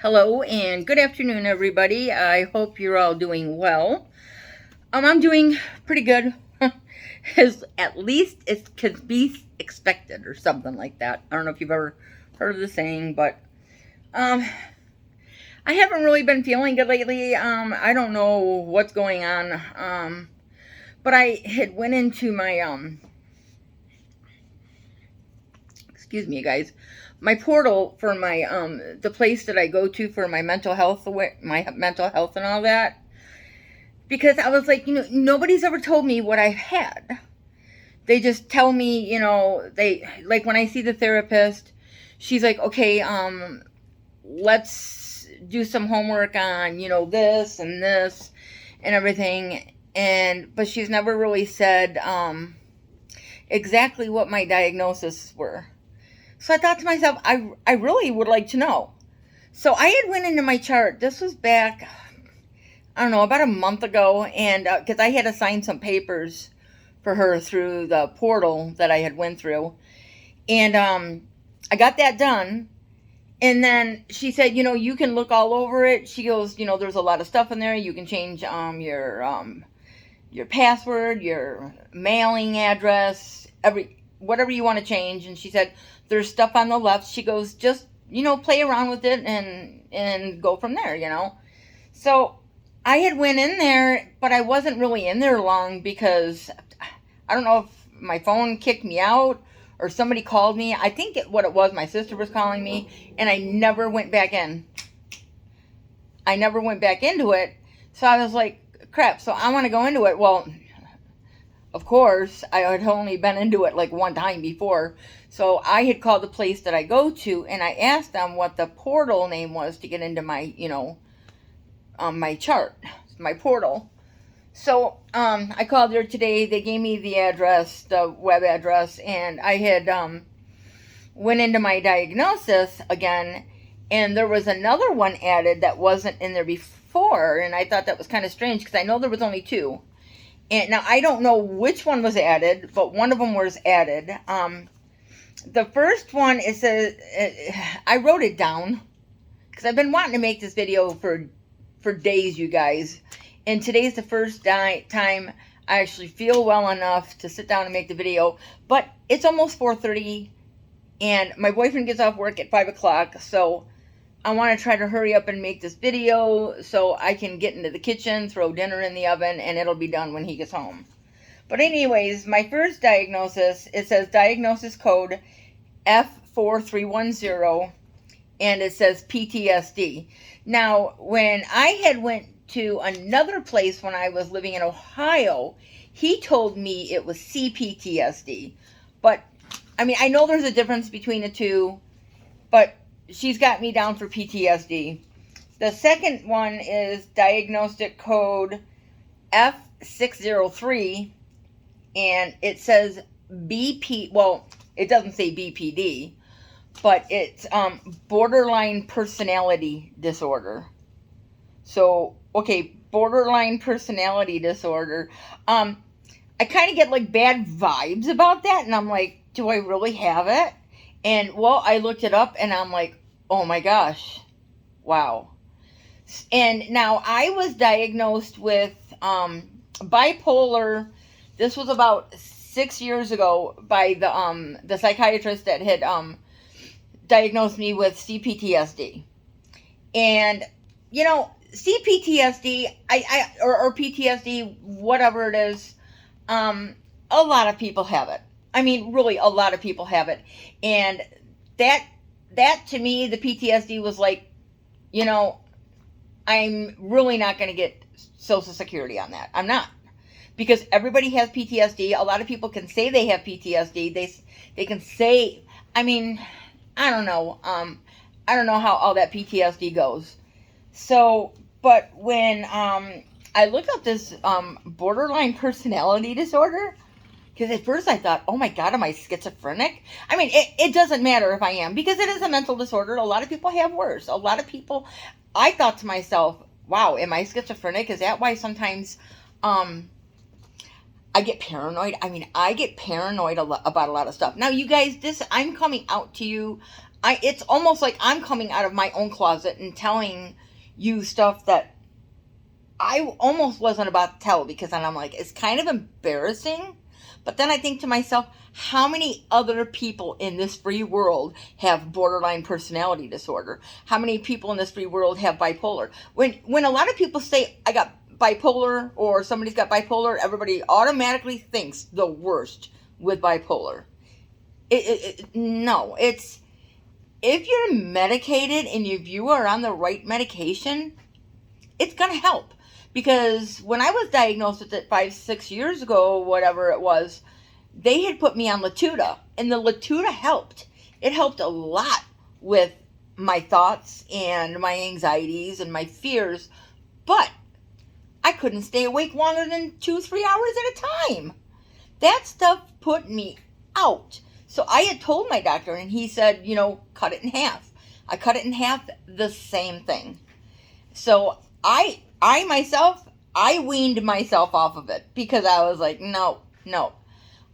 Hello and good afternoon, everybody. I hope you're all doing well. I'm doing pretty good, as at least it could be expected, or something like that. I don't know if you've ever heard of the saying, but um, I haven't really been feeling good lately. I don't know what's going on. But I had went into my excuse me, guys, my portal for my the place that I go to for my mental health, and all that, because I was like, nobody's ever told me what I've had. They just tell me, they, like, when I see the therapist, she's like, okay, let's do some homework on, this and everything. But she's never really said exactly what my diagnoses were. So I thought to myself, I really would like to know. So I had went into my chart. This was back, I don't know, about a month ago, and because I had to sign some papers for her through the portal that I had went through, and I got that done. And then she said, you can look all over it. She goes, there's a lot of stuff in there. You can change your password, your mailing address, whatever you want to change. And she said, there's stuff on the left. She goes, just, play around with it and go from there. So I had went in there, but I wasn't really in there long because I don't know if my phone kicked me out or somebody called me. I think what it was, my sister was calling me, and I never went back in. I never went back into it. So I was like, crap, so I want to go into it. Well, of course, I had only been into it like one time before. So I had called the place that I go to, and I asked them what the portal name was to get into my, my chart, my portal. So I called there today. They gave me the address, the web address, and I had went into my diagnosis again, and there was another one added that wasn't in there before, and I thought that was kind of strange because I know there was only two. And now I don't know which one was added, but one of them was added. The first one, it says, I wrote it down because I've been wanting to make this video for days, you guys. And today's the first time I actually feel well enough to sit down and make the video. But it's almost 4:30, and my boyfriend gets off work at 5 o'clock. So I want to try to hurry up and make this video so I can get into the kitchen, throw dinner in the oven, and it'll be done when he gets home. But anyways, my first diagnosis, it says diagnosis code F4310, and it says PTSD. Now, when I had went to another place when I was living in Ohio, he told me it was CPTSD. But, I mean, I know there's a difference between the two, but she's got me down for PTSD. The second one is diagnostic code F603, and it says BP, well, it doesn't say BPD, but it's borderline personality disorder. So, okay, borderline personality disorder. I kind of get like bad vibes about that, and I'm like, do I really have it? And, well, I looked it up, and I'm like, oh my gosh, wow. And now I was diagnosed with bipolar. This was about 6 years ago by the psychiatrist that had diagnosed me with CPTSD. And, CPTSD, or PTSD, whatever it is, a lot of people have it. I mean, really, a lot of people have it. And that to me, the PTSD was like, I'm really not going to get Social Security on that. I'm not. Because everybody has PTSD. A lot of people can say they have PTSD. They can say, I mean, I don't know. I don't know how all that PTSD goes. So, but when I looked up this borderline personality disorder, because at first I thought, oh my God, am I schizophrenic? I mean, it doesn't matter if I am, because it is a mental disorder. A lot of people have worse. A lot of people, I thought to myself, wow, am I schizophrenic? Is that why sometimes I get paranoid? I mean, I get paranoid about a lot of stuff. Now, you guys, I'm coming out to you. it's almost like I'm coming out of my own closet and telling you stuff that I almost wasn't about to tell, because then I'm like, it's kind of embarrassing. But then I think to myself, how many other people in this free world have borderline personality disorder? How many people in this free world have bipolar? When a lot of people say, I got bipolar, or somebody's got bipolar, everybody automatically thinks the worst with bipolar. No, it's, if you're medicated and if you are on the right medication, it's going to help. Because when I was diagnosed with it 5-6 years ago, whatever it was, they had put me on Latuda, and the Latuda helped. It helped a lot with my thoughts and my anxieties and my fears, but I couldn't stay awake longer than 2-3 hours at a time. That stuff put me out. So I had told my doctor, and he said, cut it in half. I cut it in half, the same thing. So I myself, I weaned myself off of it, because I was like, no.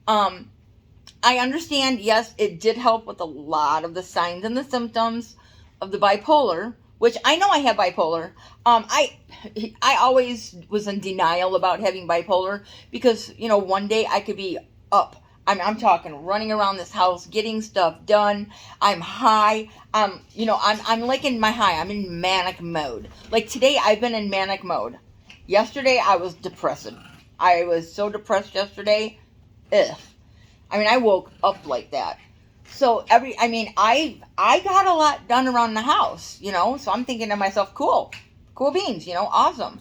I understand, yes, it did help with a lot of the signs and the symptoms of the bipolar, which I know I have bipolar. I always was in denial about having bipolar, because, one day I could be up. I'm talking running around this house, getting stuff done. I'm high. I'm like in my high. I'm in manic mode. Like today, I've been in manic mode. Yesterday, I was depressive. I was so depressed yesterday. Ugh. I woke up like that. So I got a lot done around the house, so I'm thinking to myself, cool beans, awesome.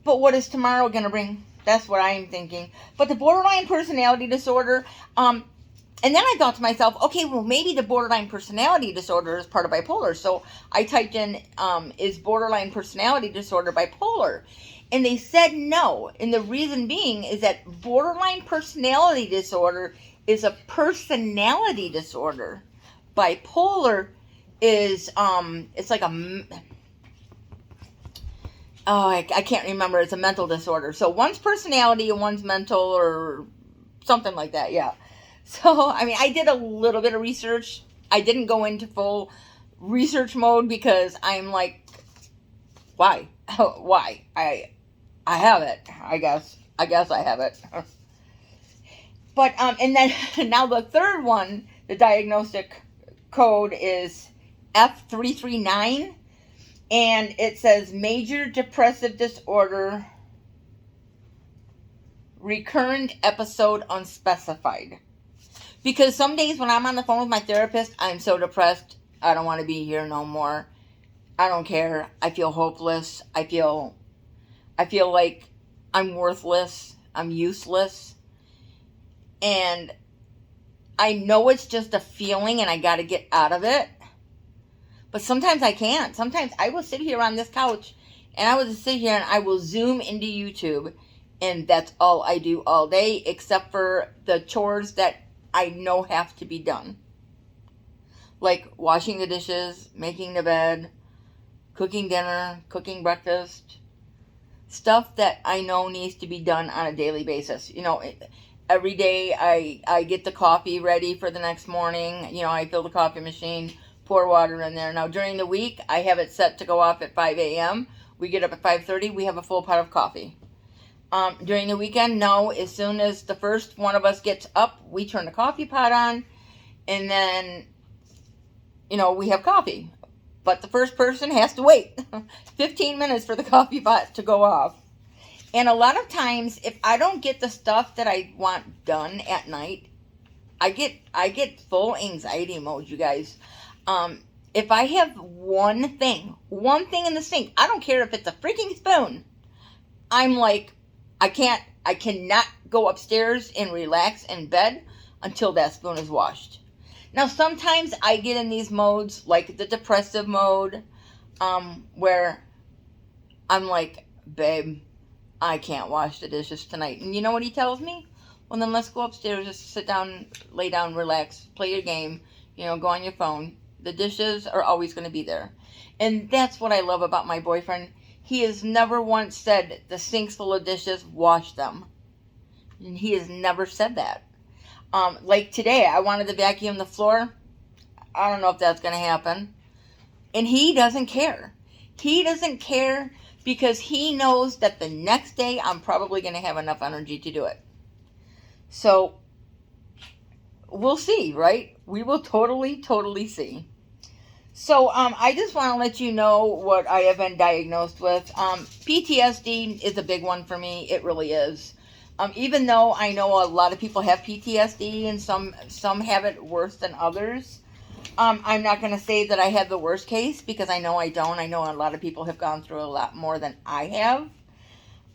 But what is tomorrow going to bring? That's what I'm thinking. But the borderline personality disorder, and then I thought to myself, okay, well, maybe the borderline personality disorder is part of bipolar. So I typed in, is borderline personality disorder bipolar? And they said no. And the reason being is that borderline personality disorder is a personality disorder. Bipolar is, it's like I can't remember. It's a mental disorder. So one's personality and one's mental, or something like that. Yeah. So, I did a little bit of research. I didn't go into full research mode, because I'm like, why? Why? I have it. I guess I have it. But, and then now the third one, the diagnostic code is F339. And it says major depressive disorder, recurrent episode unspecified. Because some days when I'm on the phone with my therapist, I'm so depressed, I don't want to be here no more. I don't care. I feel hopeless. I feel like I'm worthless. I'm useless. And I know it's just a feeling and I got to get out of it. But sometimes I can't. Sometimes I will sit here on this couch and I will just sit here and I will zoom into YouTube, and that's all I do all day, except for the chores that I know have to be done. Like washing the dishes, making the bed, cooking dinner, cooking breakfast. Stuff that I know needs to be done on a daily basis. Every day I get the coffee ready for the next morning. I fill the coffee machine, pour water in there. Now, during the week, I have it set to go off at 5 a.m. We get up at 5:30. We have a full pot of coffee. During the weekend, no. As soon as the first one of us gets up, we turn the coffee pot on, and then, we have coffee. But the first person has to wait 15 minutes for the coffee pot to go off. And a lot of times, if I don't get the stuff that I want done at night, I get full anxiety mode, you guys. If I have one thing in the sink, I don't care if it's a freaking spoon, I'm like, I cannot go upstairs and relax in bed until that spoon is washed. Now, sometimes I get in these modes, like the depressive mode, where I'm like, babe, I can't wash the dishes tonight. And you know what he tells me? Well, then let's go upstairs, just sit down, lay down, relax, play your game, go on your phone. The dishes are always going to be there. And that's what I love about my boyfriend. He has never once said, the sink's full of dishes, wash them. And he has never said that. Like today, I wanted to vacuum the floor. I don't know if that's going to happen. And he doesn't care. He doesn't care because he knows that the next day I'm probably going to have enough energy to do it. So we'll see, right? We will totally see. So I just want to let you know what I have been diagnosed with. PTSD is a big one for me. It really is. Even though I know a lot of people have PTSD and some have it worse than others, I'm not going to say that I had the worst case because I know I don't. I know a lot of people have gone through a lot more than I have.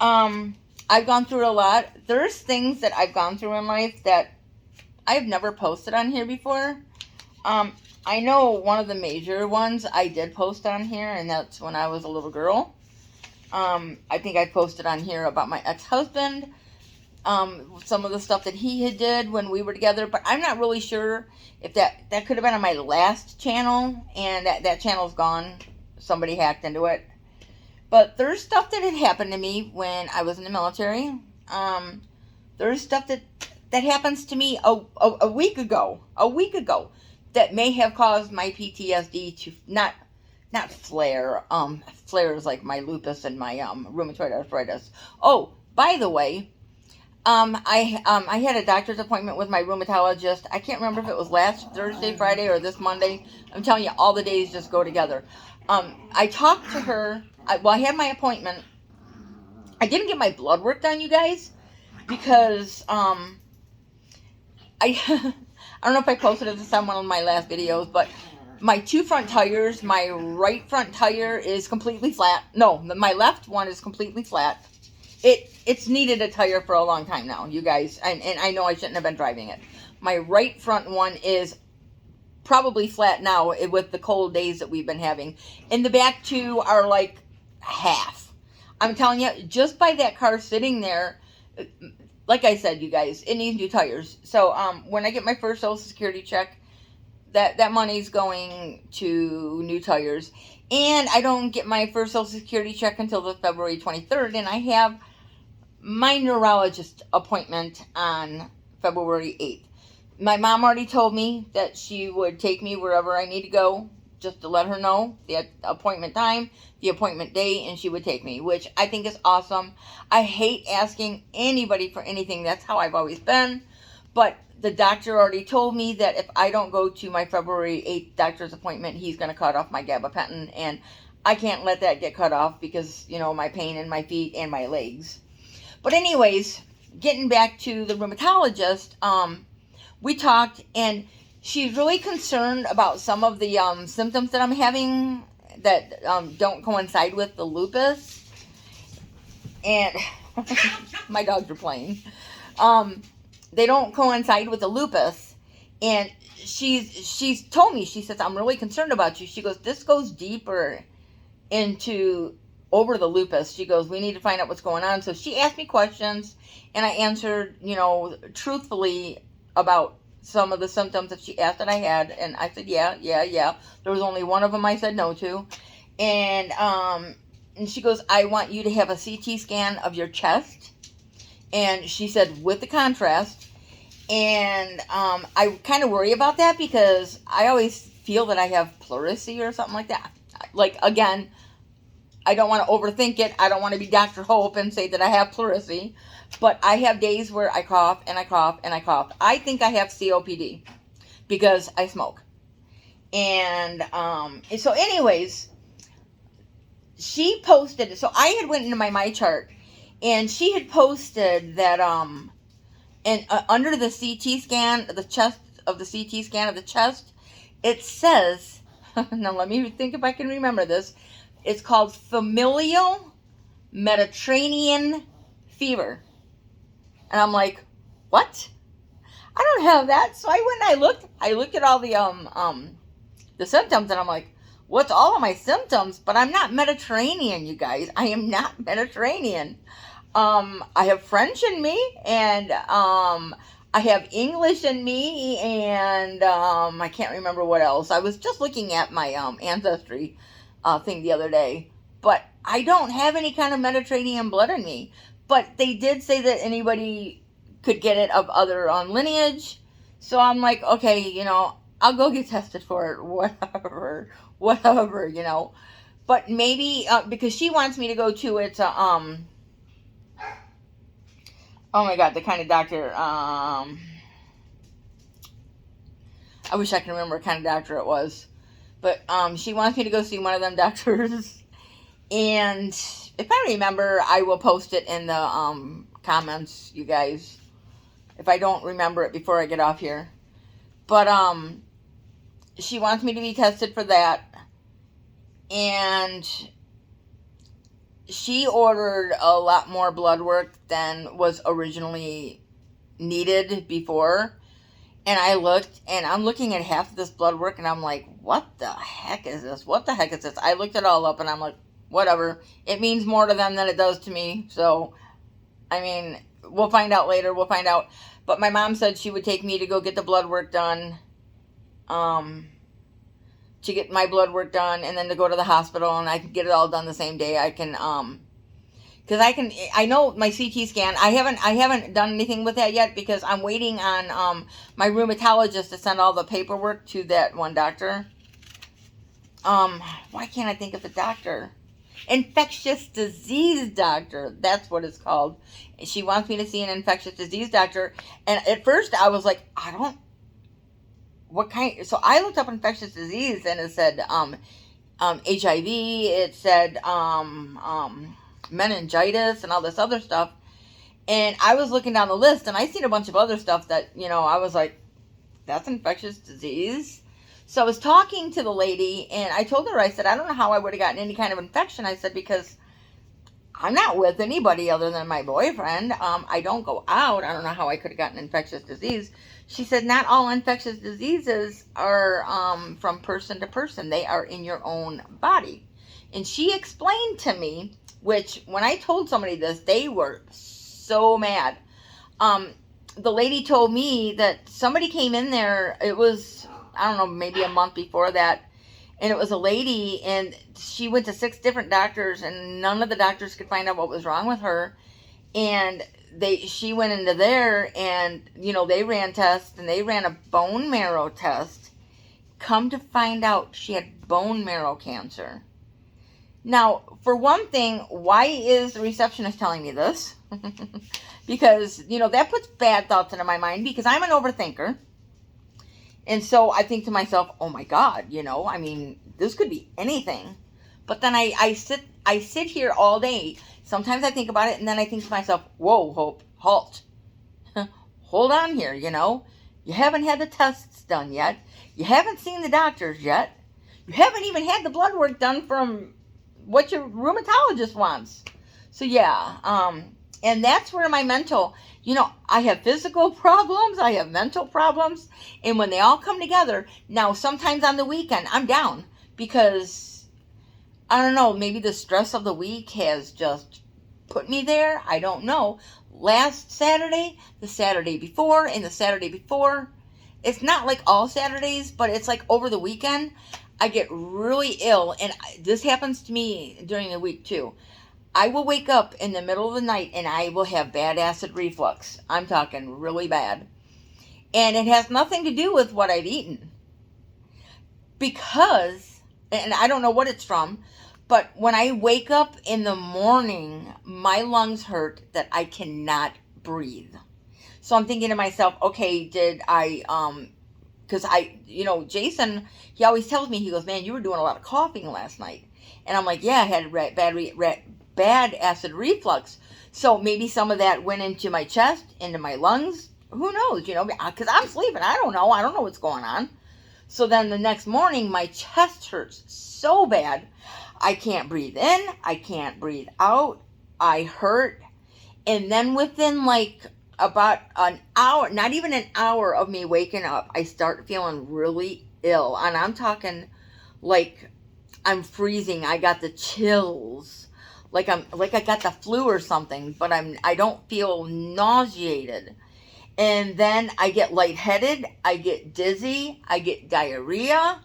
I've gone through a lot. There's things that I've gone through in life that I've never posted on here before. I know one of the major ones I did post on here, and that's when I was a little girl. I think I posted on here about my ex-husband, some of the stuff that he had did when we were together, but I'm not really sure if that could have been on my last channel, and that channel's gone. Somebody hacked into it. But there's stuff that had happened to me when I was in the military. There's stuff that happens to me a week ago that may have caused my PTSD to not flare. Flares like my lupus and my rheumatoid arthritis. Oh, by the way, I had a doctor's appointment with my rheumatologist. I can't remember if it was last Thursday, Friday, or this Monday. I'm telling you, all the days just go together. I talked to her. I had my appointment. I didn't get my blood work done, you guys, because I don't know if I posted this on one of my last videos, but my two front tires, my right front tire is completely flat. No, my left one is completely flat. It's needed a tire for a long time now, you guys, and I know I shouldn't have been driving it. My right front one is probably flat now with the cold days that we've been having. And the back two are like half. I'm telling you, just by that car sitting there, like I said, you guys, it needs new tires. So when I get my first Social Security check, that money's going to new tires. And I don't get my first Social Security check until the February 23rd, and I have my neurologist appointment on February 8th. My mom already told me that she would take me wherever I need to go, just to let her know the appointment time, the appointment day, and she would take me, which I think is awesome. I hate asking anybody for anything. That's how I've always been. But the doctor already told me that if I don't go to my February 8th doctor's appointment, he's going to cut off my gabapentin, and I can't let that get cut off because, you know, my pain in my feet and my legs. But anyways, getting back to the rheumatologist, we talked, and she's really concerned about some of the symptoms that I'm having that don't coincide with the lupus. And my dogs are playing. They don't coincide with the lupus. And she's told me, she says, I'm really concerned about you. She goes, this goes deeper over the lupus. She goes, we need to find out what's going on. So she asked me questions, and I answered, you know, truthfully about some of the symptoms that she asked that I had, and I said, yeah. There was only one of them I said no to, and she goes, I want you to have a CT scan of your chest, and she said, with the contrast, and I kind of worry about that because I always feel that I have pleurisy or something like that. Like, again, I don't want to overthink it. I don't want to be Dr. Hope and say that I have pleurisy. But I have days where I cough and I cough and I cough. I think I have COPD because I smoke. And so anyways, she posted, so I had went into my chart, and she had posted that and under the CT scan, the CT scan of the chest, it says, now let me think if I can remember this. It's called familial Mediterranean fever. And I'm like, what? I don't have that. So I went and I looked at all the symptoms, and I'm like, what's all of my symptoms? But I'm not Mediterranean, you guys. I am not Mediterranean. I have French in me, and I have English in me, and I can't remember what else. I was just looking at my ancestry thing the other day, but I don't have any kind of Mediterranean blood in me. But they did say that anybody could get it of other lineage. So I'm like, okay, you know, I'll go get tested for it, whatever, But maybe because she wants me to go to it's a oh my god, the kind of doctor I wish I could remember what kind of doctor it was, but she wants me to go see one of them doctors, and if I remember, I will post it in the comments, you guys. If I don't remember it before I get off here, but she wants me to be tested for that, and she ordered a lot more blood work than was originally needed before. And I looked, and I'm looking at half of this blood work, and I'm like, what the heck is this? What the heck is this? I looked it all up, and I'm like, whatever. It means more to them than it does to me. So, I mean, we'll find out later. We'll find out. But my mom said she would take me to go get the blood work done. To get my blood work done, and then to go to the hospital, and I can get it all done the same day. I can, because I know my CT scan. I haven't done anything with that yet because I'm waiting on my rheumatologist to send all the paperwork to that one doctor. Why can't I think of the doctor? Infectious disease doctor. That's what it's called. She wants me to see an infectious disease doctor, and at first I was like, what kind? So I looked up infectious disease, and it said HIV. It said meningitis and all this other stuff. And I was looking down the list, and I seen a bunch of other stuff that, I was like, that's infectious disease. So I was talking to the lady, and I told her, I said, I don't know how I would have gotten any kind of infection. I said, because I'm not with anybody other than my boyfriend. I don't go out. I don't know how I could have gotten infectious disease. She said, not all infectious diseases are from person to person. They are in your own body. And she explained to me, which when I told somebody this, they were so mad. The lady told me that somebody came in there. It was, I don't know, maybe a month before that. And it was a lady, and she went to 6 different doctors, and none of the doctors could find out what was wrong with her. And she went into there, and, they ran tests, and they ran a bone marrow test. Come to find out, she had bone marrow cancer. Now, for one thing, why is the receptionist telling me this? Because, that puts bad thoughts into my mind, because I'm an overthinker. And so I think to myself, oh my God, this could be anything. But then I sit here all day. Sometimes I think about it, and then I think to myself, whoa, Hope, halt. Hold on here, You haven't had the tests done yet. You haven't seen the doctors yet. You haven't even had the blood work done from what your rheumatologist wants. So yeah, and that's where my mental, I have physical problems, I have mental problems, and when they all come together, now sometimes on the weekend, I'm down, because, I don't know, maybe the stress of the week has just put me there, I don't know. Last Saturday, the Saturday before, and the Saturday before, it's not like all Saturdays, but it's like over the weekend, I get really ill, and this happens to me during the week too. I will wake up in the middle of the night and I will have bad acid reflux. I'm talking really bad. And it has nothing to do with what I've eaten. Because, and I don't know what it's from, but when I wake up in the morning, my lungs hurt that I cannot breathe. So I'm thinking to myself, okay, did I, because Jason, he always tells me, he goes, man, you were doing a lot of coughing last night. And I'm like, yeah, I had bad acid reflux. So maybe some of that went into my chest, into my lungs. Who knows, because I'm sleeping. I don't know what's going on. So then the next morning, my chest hurts so bad. I can't breathe in. I can't breathe out. I hurt. And then within like about an hour, not even an hour of me waking up, I start feeling really ill. And I'm talking like I'm freezing. I got the chills. Like I got the flu or something, but I don't feel nauseated. And then I get lightheaded, I get dizzy, I get diarrhea.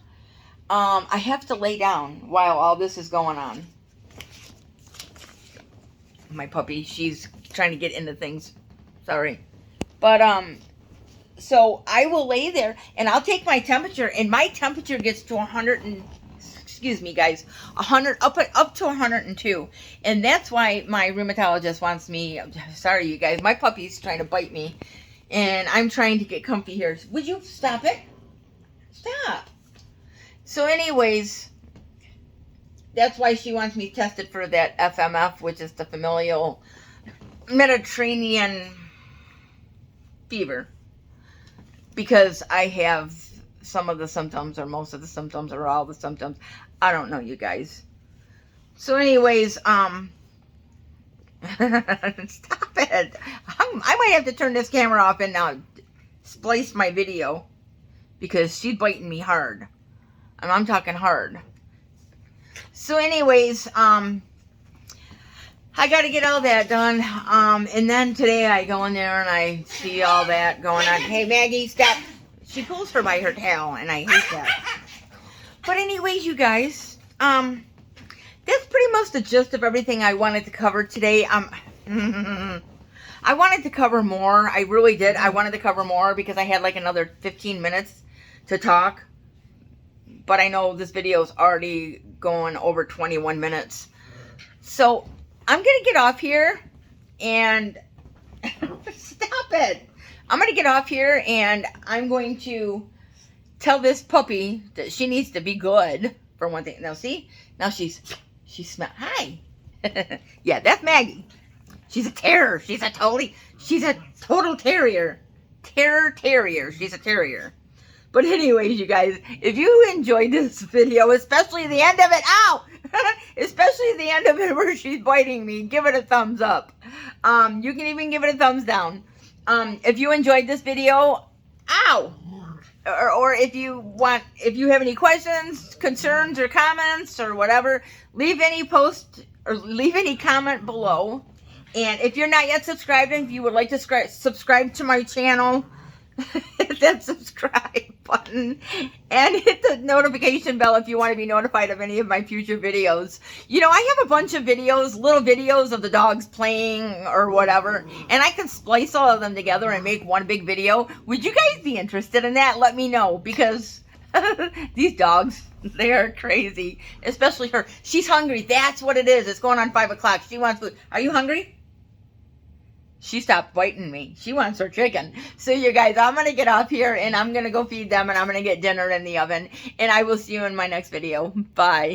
I have to lay down while all this is going on. My puppy, she's trying to get into things. Sorry. But So I will lay there and I'll take my temperature, and my temperature gets to 100 and, excuse me guys, 100 up to 102. And that's why my rheumatologist wants me, sorry you guys, my puppy's trying to bite me and I'm trying to get comfy here. Would you stop it? Stop. So anyways, that's why she wants me tested for that FMF, which is the familial Mediterranean fever, because I have some of the symptoms, or most of the symptoms, or all the symptoms. I don't know, you guys. So anyways, stop it. I might have to turn this camera off and now splice my video, because she's biting me hard. And I'm talking hard. So anyways, I got to get all that done. And then today I go in there and I see all that going on. Hey, Maggie, stop. She pulls her by her tail, and I hate that. But anyways, you guys, that's pretty much the gist of everything I wanted to cover today. I wanted to cover more. I really did. I wanted to cover more because I had like another 15 minutes to talk. But I know this video is already going over 21 minutes. So I'm going to get off here and stop it. I'm going to get off here and I'm going to tell this puppy that she needs to be good for one thing. Now see, now she's hi. Yeah, that's Maggie. She's a terror. She's a total terrier. Terrier. She's a terrier. But anyways, you guys, if you enjoyed this video, especially the end of it, ow! Especially the end of it where she's biting me, give it a thumbs up. You can even give it a thumbs down. If you enjoyed this video, ow! Or if you have any questions, concerns, or comments, or whatever, leave any post or leave any comment below. And if you're not yet subscribed, and if you would like to subscribe to my channel, hit that subscribe button and hit the notification bell if you want to be notified of any of my future videos. You know, I have a bunch of videos, little videos of the dogs playing or whatever, and I can splice all of them together and make one big video. Would you guys be interested in that? Let me know, because these dogs, they are crazy. Especially her. She's hungry. That's what it is. It's going on 5 o'clock. She wants food. Are you hungry? She stopped biting me. She wants her chicken. So you guys, I'm going to get off here and I'm going to go feed them, and I'm going to get dinner in the oven. And I will see you in my next video. Bye.